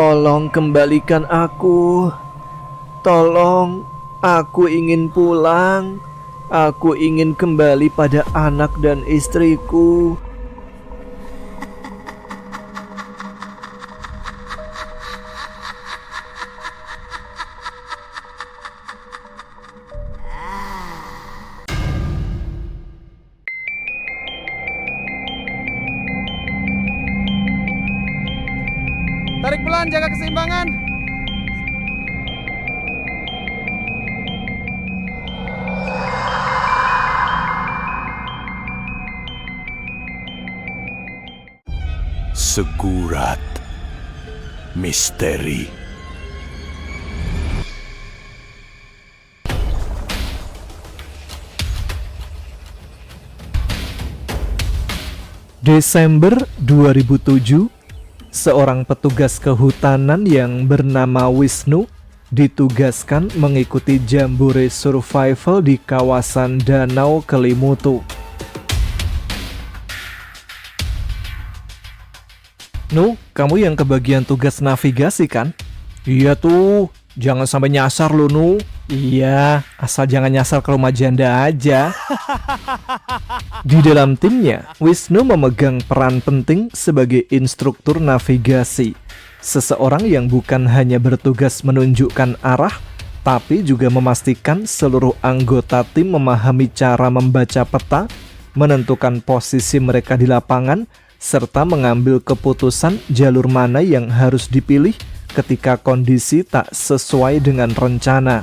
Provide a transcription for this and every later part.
Tolong kembalikan aku. Tolong, aku ingin pulang. Aku ingin kembali pada anak dan istriku. Tarik pelan, jaga keseimbangan. Segurat misteri. Desember 2007, seorang petugas kehutanan yang bernama Wisnu ditugaskan mengikuti jambore survival di kawasan Danau Kelimutu. Nu, kamu yang kebagian tugas navigasi kan? Iya tuh, jangan sampai nyasar lo Nu. Iya, asal jangan nyasar ke rumah janda aja. Di dalam timnya, Wisnu memegang peran penting sebagai instruktur navigasi. Seseorang yang bukan hanya bertugas menunjukkan arah, tapi juga memastikan seluruh anggota tim memahami cara membaca peta, menentukan posisi mereka di lapangan, serta mengambil keputusan jalur mana yang harus dipilih ketika kondisi tak sesuai dengan rencana.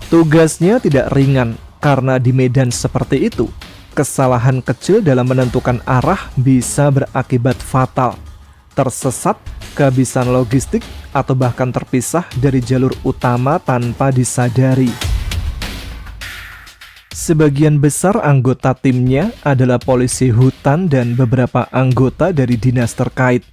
Tugasnya tidak ringan karena di medan seperti itu, kesalahan kecil dalam menentukan arah bisa berakibat fatal, tersesat, kehabisan logistik, atau bahkan terpisah dari jalur utama tanpa disadari. Sebagian besar anggota timnya adalah polisi hutan dan beberapa anggota dari dinas terkait.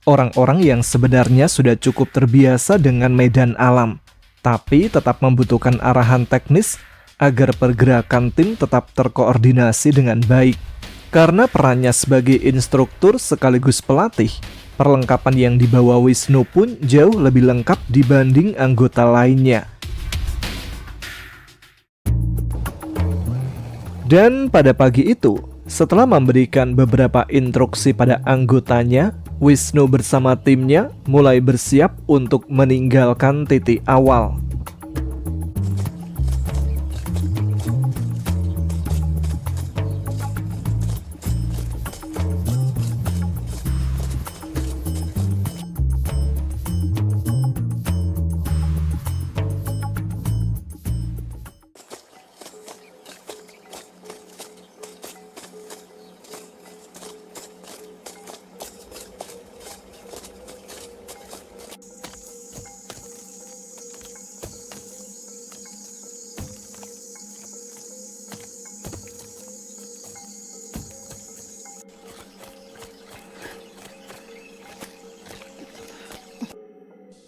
Orang-orang yang sebenarnya sudah cukup terbiasa dengan medan alam, tapi tetap membutuhkan arahan teknis agar pergerakan tim tetap terkoordinasi dengan baik. Karena perannya sebagai instruktur sekaligus pelatih, perlengkapan yang dibawa Wisnu pun jauh lebih lengkap dibanding anggota lainnya. Dan pada pagi itu, setelah memberikan beberapa instruksi pada anggotanya, Wisnu bersama timnya mulai bersiap untuk meninggalkan titik awal.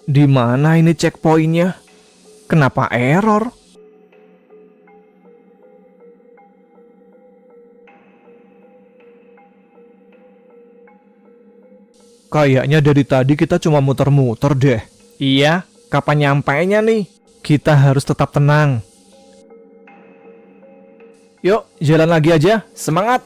Di mana ini checkpointnya? Kenapa error? Kayaknya dari tadi kita cuma muter-muter deh. Iya, kapan nyampainya nih? Kita harus tetap tenang. Yuk, jalan lagi aja. Semangat!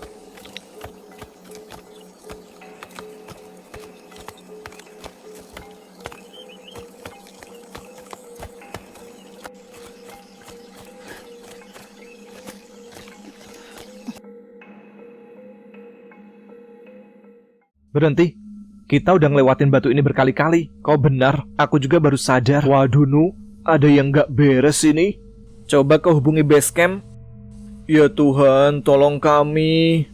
Berhenti. Kita udah ngelewatin batu ini berkali-kali. Kau benar, aku juga baru sadar. Waduh Nu, ada yang gak beres ini. Coba kau hubungi base camp. Ya Tuhan, tolong kami.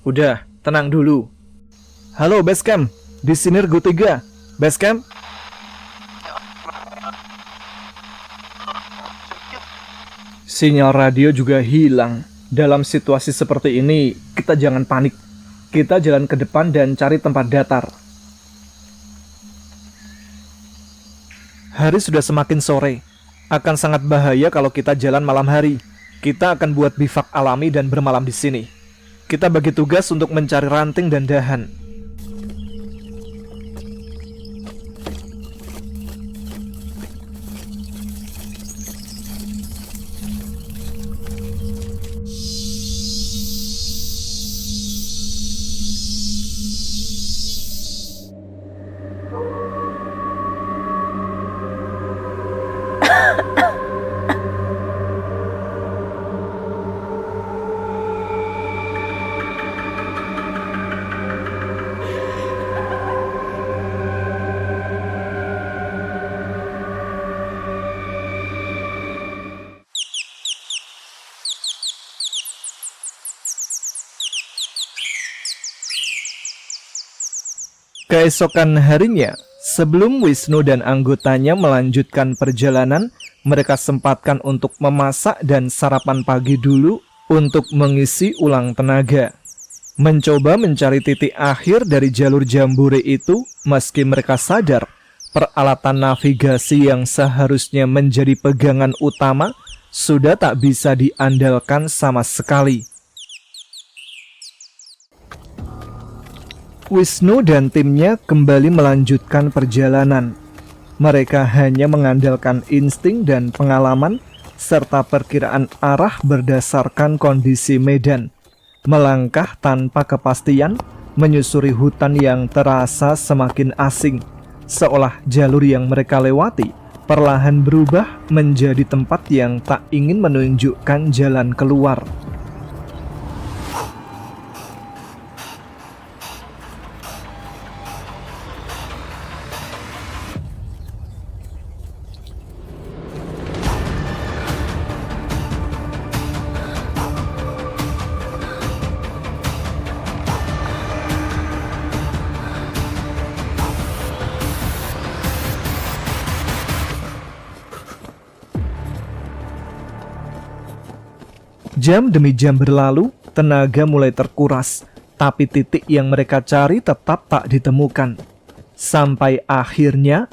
Udah, tenang dulu. Halo base camp, di sini Regu 3. Base camp? Sinyal radio juga hilang. Dalam situasi seperti ini, kita jangan panik. Kita jalan ke depan dan cari tempat datar. Hari sudah semakin sore. Akan sangat bahaya kalau kita jalan malam hari. Kita akan buat bivak alami dan bermalam di sini. Kita bagi tugas untuk mencari ranting dan dahan. Keesokan harinya, sebelum Wisnu dan anggotanya melanjutkan perjalanan, mereka sempatkan untuk memasak dan sarapan pagi dulu untuk mengisi ulang tenaga. Mencoba mencari titik akhir dari jalur Jambore itu, meski mereka sadar peralatan navigasi yang seharusnya menjadi pegangan utama sudah tak bisa diandalkan sama sekali. Wisnu dan timnya kembali melanjutkan perjalanan. Mereka hanya mengandalkan insting dan pengalaman serta perkiraan arah berdasarkan kondisi medan. Melangkah tanpa kepastian, menyusuri hutan yang terasa semakin asing, seolah jalur yang mereka lewati perlahan berubah menjadi tempat yang tak ingin menunjukkan jalan keluar. Jam demi jam berlalu, tenaga mulai terkuras, tapi titik yang mereka cari tetap tak ditemukan. Sampai akhirnya,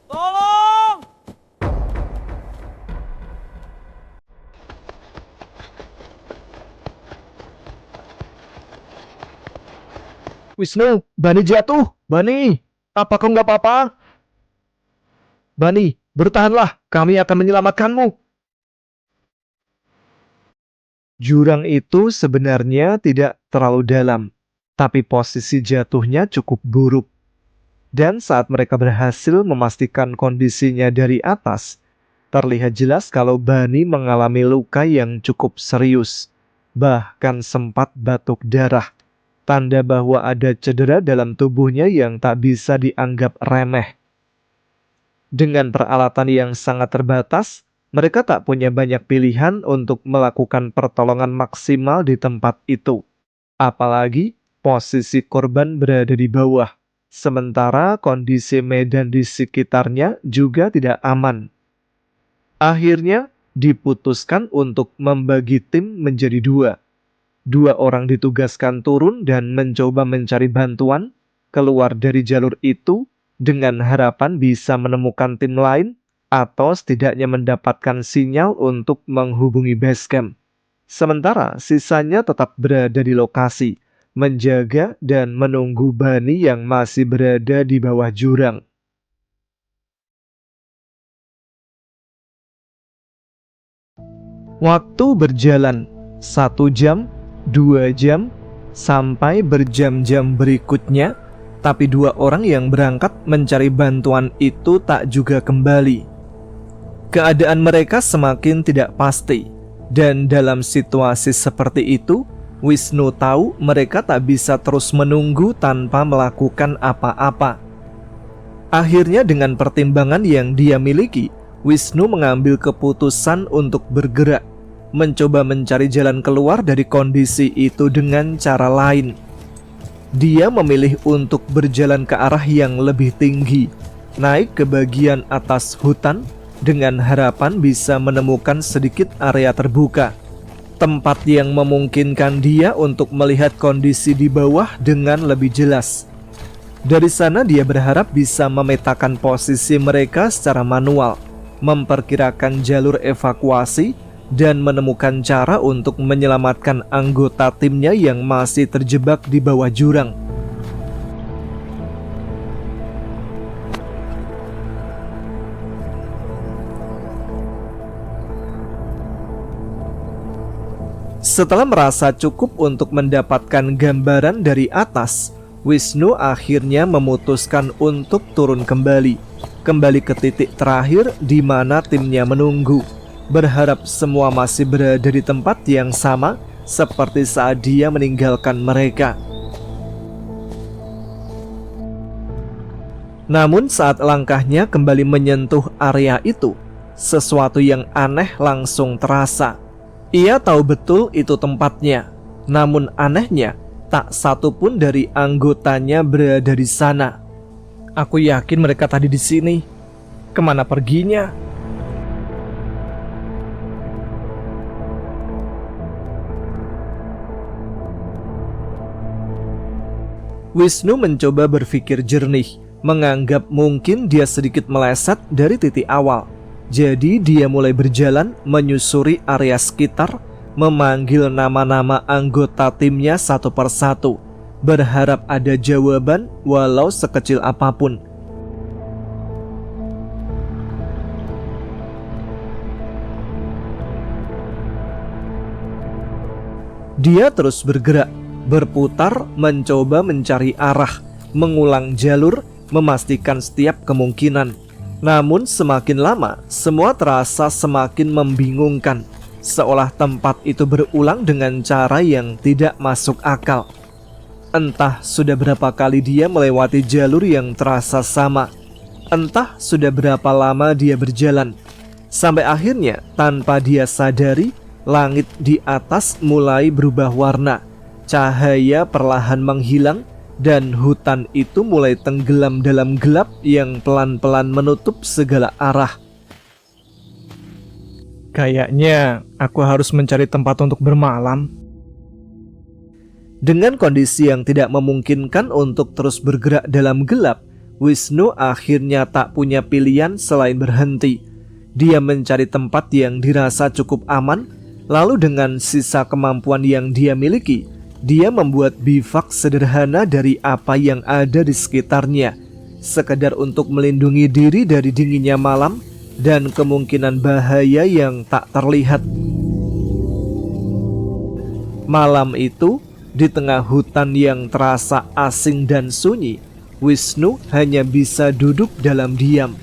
Tolong! Wisnu, Bani jatuh! Bani, apa kau nggak apa-apa? Bani, bertahanlah, kami akan menyelamatkanmu. Jurang itu sebenarnya tidak terlalu dalam, tapi posisi jatuhnya cukup buruk. Dan saat mereka berhasil memastikan kondisinya dari atas, terlihat jelas kalau Bani mengalami luka yang cukup serius, bahkan sempat batuk darah. Tanda bahwa ada cedera dalam tubuhnya yang tak bisa dianggap remeh. Dengan peralatan yang sangat terbatas, mereka tak punya banyak pilihan untuk melakukan pertolongan maksimal di tempat itu. Apalagi posisi korban berada di bawah, sementara kondisi medan di sekitarnya juga tidak aman. Akhirnya diputuskan untuk membagi tim menjadi dua. Dua orang ditugaskan turun dan mencoba mencari bantuan keluar dari jalur itu dengan harapan bisa menemukan tim lain atau setidaknya mendapatkan sinyal untuk menghubungi base camp. Sementara sisanya tetap berada di lokasi, menjaga dan menunggu Bani yang masih berada di bawah jurang. Waktu berjalan 1 jam, 2 jam, sampai berjam-jam berikutnya, tapi dua orang yang berangkat mencari bantuan itu tak juga kembali. Keadaan mereka semakin tidak pasti, dan dalam situasi seperti itu, Wisnu tahu mereka tak bisa terus menunggu tanpa melakukan apa-apa. Akhirnya dengan pertimbangan yang dia miliki, Wisnu mengambil keputusan untuk bergerak, mencoba mencari jalan keluar dari kondisi itu dengan cara lain. Dia memilih untuk berjalan ke arah yang lebih tinggi, naik ke bagian atas hutan dengan harapan bisa menemukan sedikit area terbuka, tempat yang memungkinkan dia untuk melihat kondisi di bawah dengan lebih jelas. Dari sana dia berharap bisa memetakan posisi mereka secara manual, memperkirakan jalur evakuasi, dan menemukan cara untuk menyelamatkan anggota timnya yang masih terjebak di bawah jurang. Setelah merasa cukup untuk mendapatkan gambaran dari atas, Wisnu akhirnya memutuskan untuk turun kembali ke titik terakhir di mana timnya menunggu, berharap semua masih berada di tempat yang sama seperti saat dia meninggalkan mereka. Namun saat langkahnya kembali menyentuh area itu, sesuatu yang aneh langsung terasa. Ia tahu betul itu tempatnya, namun anehnya, Tak satu pun dari anggotanya berada di sana. Aku yakin mereka tadi di sini. Kemana perginya? Wisnu mencoba berpikir jernih, menganggap mungkin dia sedikit meleset dari titik awal. Jadi dia mulai berjalan menyusuri area sekitar, memanggil nama-nama anggota timnya satu persatu, berharap ada jawaban walau sekecil apapun. Dia terus bergerak, berputar, mencoba mencari arah, mengulang jalur, memastikan setiap kemungkinan. Namun semakin lama, semua terasa semakin membingungkan, seolah tempat itu berulang dengan cara yang tidak masuk akal. Entah sudah berapa kali dia melewati jalur yang terasa sama, entah sudah berapa lama dia berjalan, sampai akhirnya tanpa dia sadari, langit di atas mulai berubah warna, cahaya perlahan menghilang, dan hutan itu mulai tenggelam dalam gelap yang pelan-pelan menutup segala arah. Kayaknya aku harus mencari tempat untuk bermalam. Dengan kondisi yang tidak memungkinkan untuk terus bergerak dalam gelap, Wisnu akhirnya tak punya pilihan selain berhenti. Dia mencari tempat yang dirasa cukup aman, lalu dengan sisa kemampuan yang dia miliki, dia membuat bivak sederhana dari apa yang ada di sekitarnya, sekedar untuk melindungi diri dari dinginnya malam dan kemungkinan bahaya yang tak terlihat. Malam itu, di tengah hutan yang terasa asing dan sunyi, Wisnu hanya bisa duduk dalam diam.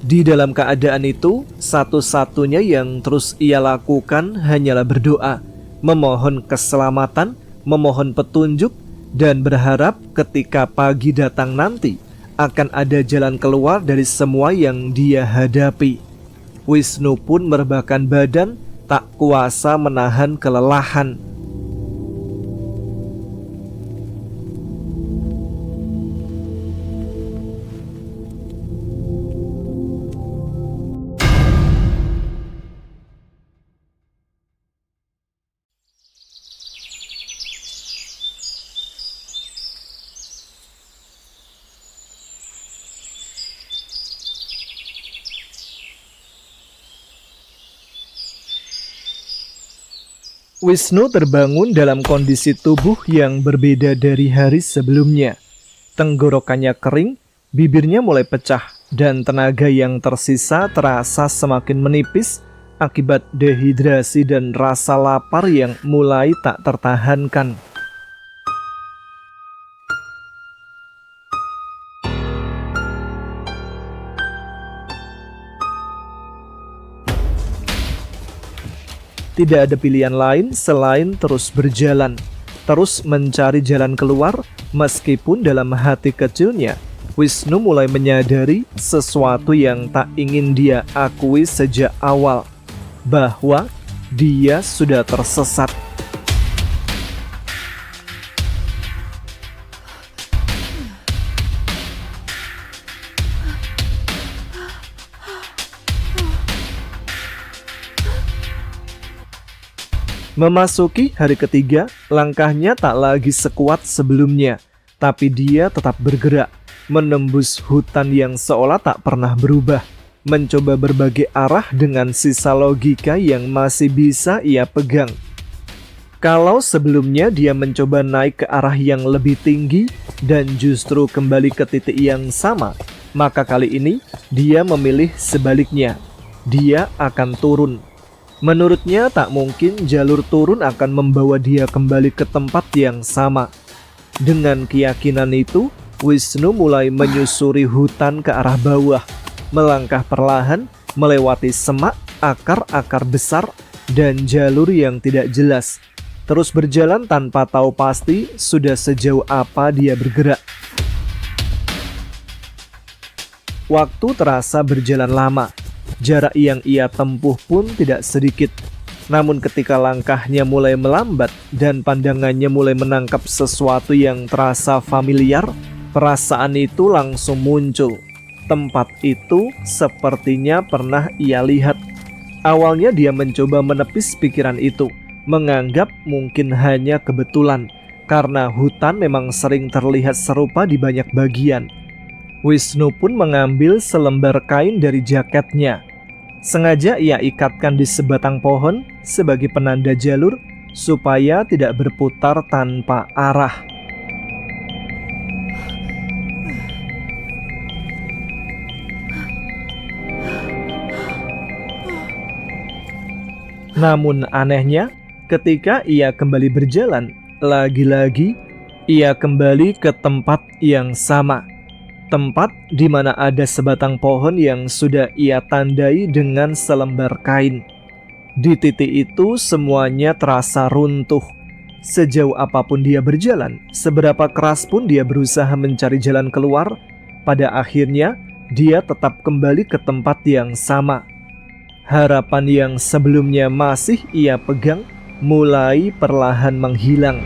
Di dalam keadaan itu, satu-satunya yang terus ia lakukan hanyalah berdoa, memohon keselamatan, memohon petunjuk, dan berharap ketika pagi datang nanti akan ada jalan keluar dari semua yang dia hadapi. Wisnu pun merebahkan badan, tak kuasa menahan kelelahan. Wisnu terbangun dalam kondisi tubuh yang berbeda dari hari sebelumnya. Tenggorokannya kering, bibirnya mulai pecah, dan tenaga yang tersisa terasa semakin menipis akibat dehidrasi dan rasa lapar yang mulai tak tertahankan. Tidak ada pilihan lain selain terus berjalan, terus mencari jalan keluar, meskipun dalam hati kecilnya, Wisnu mulai menyadari sesuatu yang tak ingin dia akui sejak awal, bahwa dia sudah tersesat. Memasuki hari ketiga, langkahnya tak lagi sekuat sebelumnya, tapi dia tetap bergerak, menembus hutan yang seolah tak pernah berubah, mencoba berbagai arah dengan sisa logika yang masih bisa ia pegang. Kalau sebelumnya dia mencoba naik ke arah yang lebih tinggi dan justru kembali ke titik yang sama, maka kali ini dia memilih sebaliknya. Dia akan turun. Menurutnya tak mungkin jalur turun akan membawa dia kembali ke tempat yang sama. Dengan keyakinan itu, Wisnu mulai menyusuri hutan ke arah bawah, melangkah perlahan, melewati semak, akar-akar besar, dan jalur yang tidak jelas. Terus berjalan tanpa tahu pasti sudah sejauh apa dia bergerak. Waktu terasa berjalan lama. Jarak yang ia tempuh pun tidak sedikit. Namun ketika langkahnya mulai melambat dan pandangannya mulai menangkap sesuatu yang terasa familiar, perasaan itu langsung muncul. Tempat itu sepertinya pernah ia lihat. Awalnya dia mencoba menepis pikiran itu, menganggap mungkin hanya kebetulan, karena hutan memang sering terlihat serupa di banyak bagian. Wisnu pun mengambil selembar kain dari jaketnya. Sengaja ia ikatkan di sebatang pohon sebagai penanda jalur supaya tidak berputar tanpa arah. Namun anehnya, ketika ia kembali berjalan, lagi-lagi ia kembali ke tempat yang sama. Tempat di mana ada sebatang pohon yang sudah ia tandai dengan selembar kain. Di titik itu semuanya terasa runtuh. Sejauh apapun dia berjalan, seberapa keras pun dia berusaha mencari jalan keluar, pada akhirnya dia tetap kembali ke tempat yang sama. Harapan yang sebelumnya masih ia pegang mulai perlahan menghilang.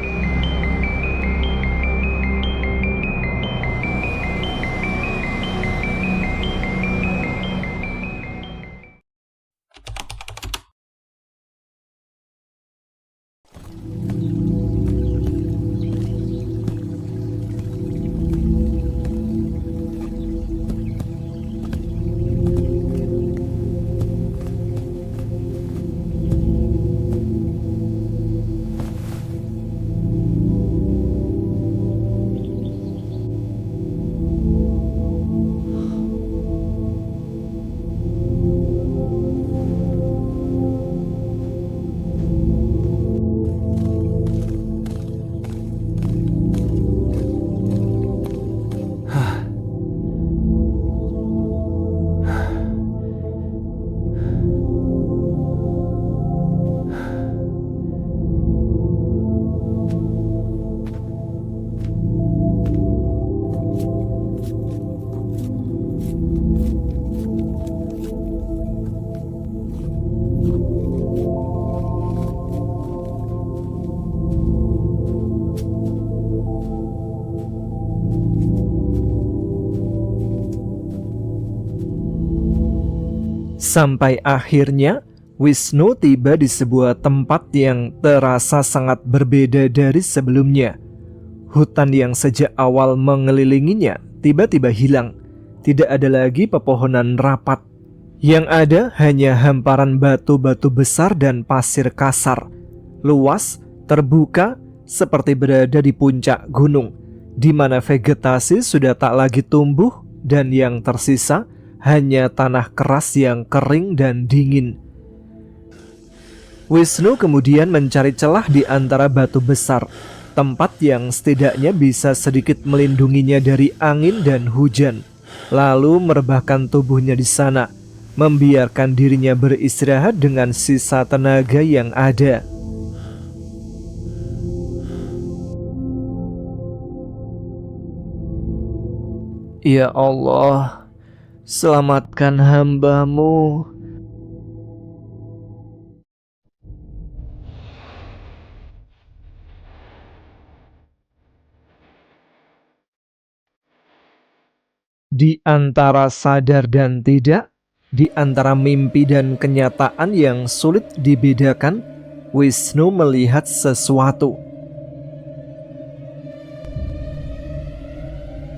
Sampai akhirnya Wisnu tiba di sebuah tempat yang terasa sangat berbeda dari sebelumnya. Hutan yang sejak awal mengelilinginya tiba-tiba hilang. Tidak ada lagi pepohonan rapat. Yang ada hanya hamparan batu-batu besar dan pasir kasar. Luas, terbuka, seperti berada di puncak gunung, di mana vegetasi sudah tak lagi tumbuh dan yang tersisa hanya tanah keras yang kering dan dingin. Wisnu kemudian mencari celah di antara batu besar, tempat yang setidaknya bisa sedikit melindunginya dari angin dan hujan, lalu merebahkan tubuhnya di sana, membiarkan dirinya beristirahat dengan sisa tenaga yang ada. Ya Allah, selamatkan hamba-Mu. Di antara sadar dan tidak, di antara mimpi dan kenyataan yang sulit dibedakan, Wisnu melihat sesuatu.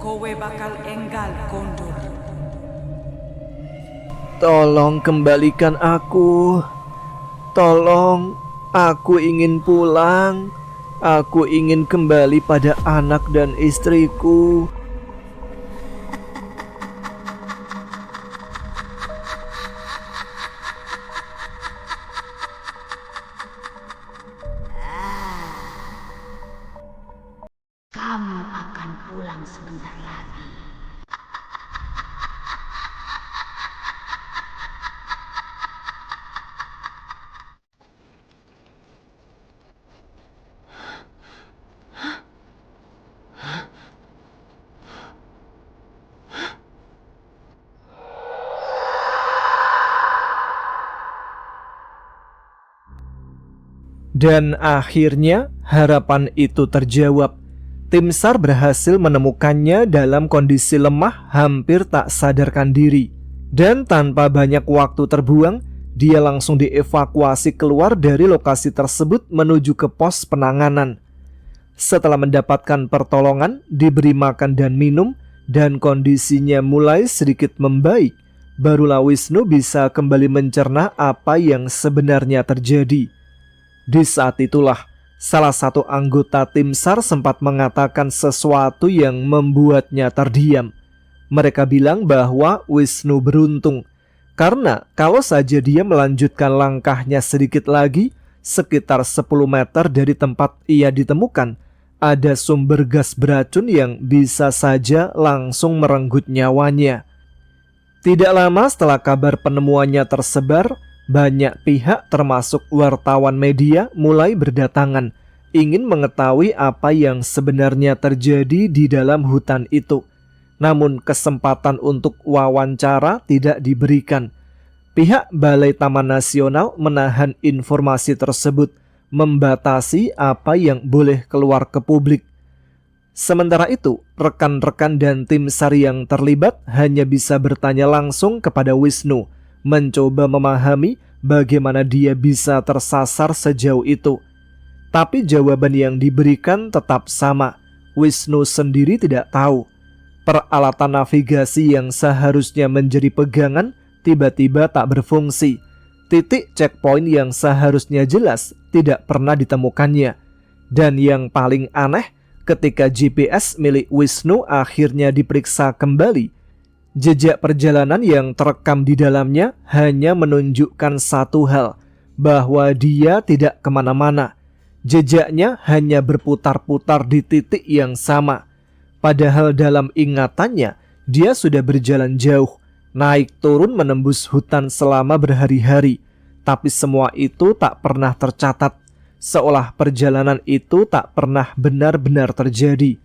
Kowe bakal enggal kondor. Tolong kembalikan aku. Tolong, aku ingin pulang. Aku ingin kembali pada anak dan istriku. Kamu akan pulang sebentar lagi. Dan akhirnya harapan itu terjawab. Tim SAR berhasil menemukannya dalam kondisi lemah, hampir tak sadarkan diri. Dan tanpa banyak waktu terbuang, dia langsung dievakuasi keluar dari lokasi tersebut menuju ke pos penanganan. Setelah mendapatkan pertolongan, diberi makan dan minum, dan kondisinya mulai sedikit membaik, barulah Wisnu bisa kembali mencerna apa yang sebenarnya terjadi. Di saat itulah, salah satu anggota tim SAR sempat mengatakan sesuatu yang membuatnya terdiam. Mereka bilang bahwa Wisnu beruntung, karena kalau saja dia melanjutkan langkahnya sedikit lagi, sekitar 10 meter dari tempat ia ditemukan, ada sumber gas beracun yang bisa saja langsung merenggut nyawanya. Tidak lama setelah kabar penemuannya tersebar, banyak pihak termasuk wartawan media mulai berdatangan, ingin mengetahui apa yang sebenarnya terjadi di dalam hutan itu. Namun kesempatan untuk wawancara tidak diberikan. Pihak Balai Taman Nasional menahan informasi tersebut, membatasi apa yang boleh keluar ke publik. Sementara itu, rekan-rekan dan tim SAR yang terlibat hanya bisa bertanya langsung kepada Wisnu, mencoba memahami bagaimana dia bisa tersasar sejauh itu. Tapi jawaban yang diberikan tetap sama. Wisnu sendiri tidak tahu. Peralatan navigasi yang seharusnya menjadi pegangan tiba-tiba tak berfungsi. Titik checkpoint yang seharusnya jelas tidak pernah ditemukannya. Dan yang paling aneh, ketika GPS milik Wisnu akhirnya diperiksa kembali, jejak perjalanan yang terekam di dalamnya hanya menunjukkan satu hal, bahwa dia tidak kemana-mana. Jejaknya hanya berputar-putar di titik yang sama. Padahal dalam ingatannya, dia sudah berjalan jauh, naik turun menembus hutan selama berhari-hari. Tapi semua itu tak pernah tercatat, seolah perjalanan itu tak pernah benar-benar terjadi.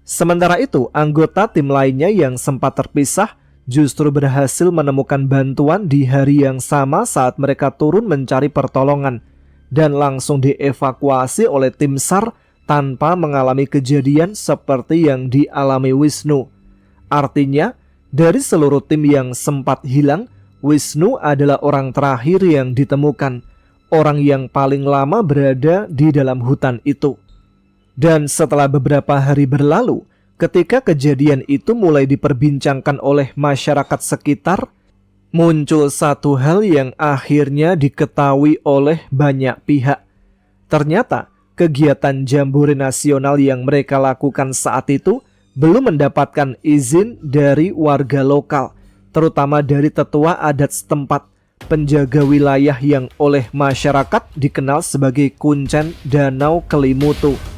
Sementara itu, anggota tim lainnya yang sempat terpisah justru berhasil menemukan bantuan di hari yang sama saat mereka turun mencari pertolongan, dan langsung dievakuasi oleh tim SAR tanpa mengalami kejadian seperti yang dialami Wisnu. Artinya, dari seluruh tim yang sempat hilang, Wisnu adalah orang terakhir yang ditemukan, orang yang paling lama berada di dalam hutan itu. Dan setelah beberapa hari berlalu, ketika kejadian itu mulai diperbincangkan oleh masyarakat sekitar, muncul satu hal yang akhirnya diketahui oleh banyak pihak. Ternyata, kegiatan Jambore Nasional yang mereka lakukan saat itu belum mendapatkan izin dari warga lokal, terutama dari tetua adat setempat, penjaga wilayah yang oleh masyarakat dikenal sebagai Kuncen Danau Kelimutu.